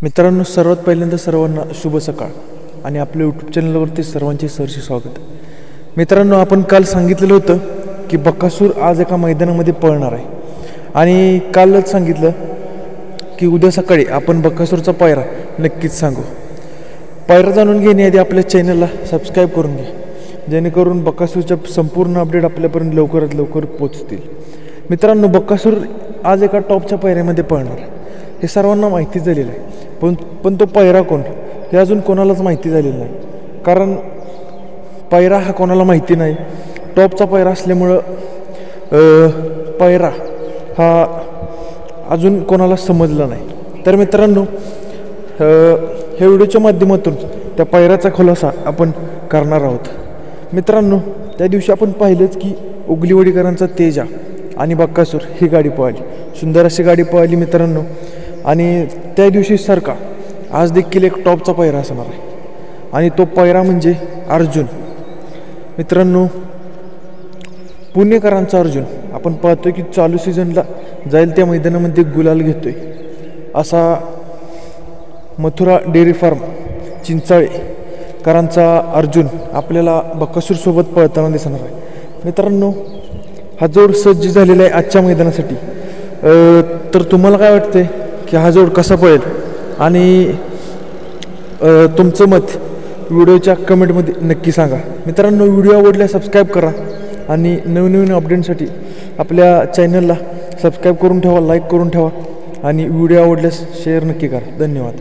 मित्रांनो, सर्वात पहिल्यांदा सर्वांना शुभ सकाळ आणि आपल्या यूट्यूब चॅनलवरती सर्वांचे सहर्ष स्वागत. मित्रांनो, आपण काल सांगितलेलं होतं की बकासूर आज एका मैदानामध्ये पळणार आहे आणि कालच सांगितलं की उद्या सकाळी आपण बकासूरचा पायरा नक्कीच सांगू. पायरा जाणून घेण्याआधी आपल्या चॅनलला सबस्क्राईब करून घ्या, जेणेकरून बकासूरच्या संपूर्ण अपडेट आपल्यापर्यंत लवकरात लवकर पोचतील. मित्रांनो, बकासूर आज एका टॉपच्या पायऱ्यामध्ये पळणार आहे हे सर्वांना माहिती झालेलं आहे, पण तो पायरा कोण हे अजून कोणालाच माहिती झालेलं नाही. कारण पायरा हा कोणाला माहिती नाही. टॉपचा पायरा असल्यामुळं पायरा हा अजून कोणाला समजला नाही. तर मित्रांनो, ह्या व्हिडिओच्या माध्यमातून त्या पायऱ्याचा खुलासा आपण करणार आहोत. मित्रांनो, त्या दिवशी आपण पाहिलंच की उगलीवाडीकरांचा तेजा आणि बकासूर ही गाडी पळाली, सुंदर अशी गाडी पळाली मित्रांनो. आणि त्या दिवशी सारखा आज देखील एक टॉपचा पायरा असणार आहे आणि तो पायरा म्हणजे अर्जुन. मित्रांनो, पुणेकरांचा अर्जुन आपण पाहतोय की चालू सीझनला जाईल त्या मैदानामध्ये गुलाल घेतोय असा मथुरा डेअरी फार्म चिंचाळेकरांचा अर्जुन आपल्याला बकासूरसोबत पळताना दिसणार आहे. मित्रांनो, हा जोड सज्ज झालेला आहे आजच्या मैदानासाठी. तर तुम्हाला काय वाटतंय की हा जोड कसा पळेल आणि तुमचं मत व्हिडिओच्या कमेंटमध्ये नक्की सांगा. मित्रांनो, व्हिडिओ आवडल्यास सबस्क्राईब करा आणि नवीन अपडेटसाठी आपल्या चॅनलला सबस्क्राईब करून ठेवा, लाईक करून ठेवा आणि व्हिडिओ आवडल्यास शेअर नक्की करा. धन्यवाद.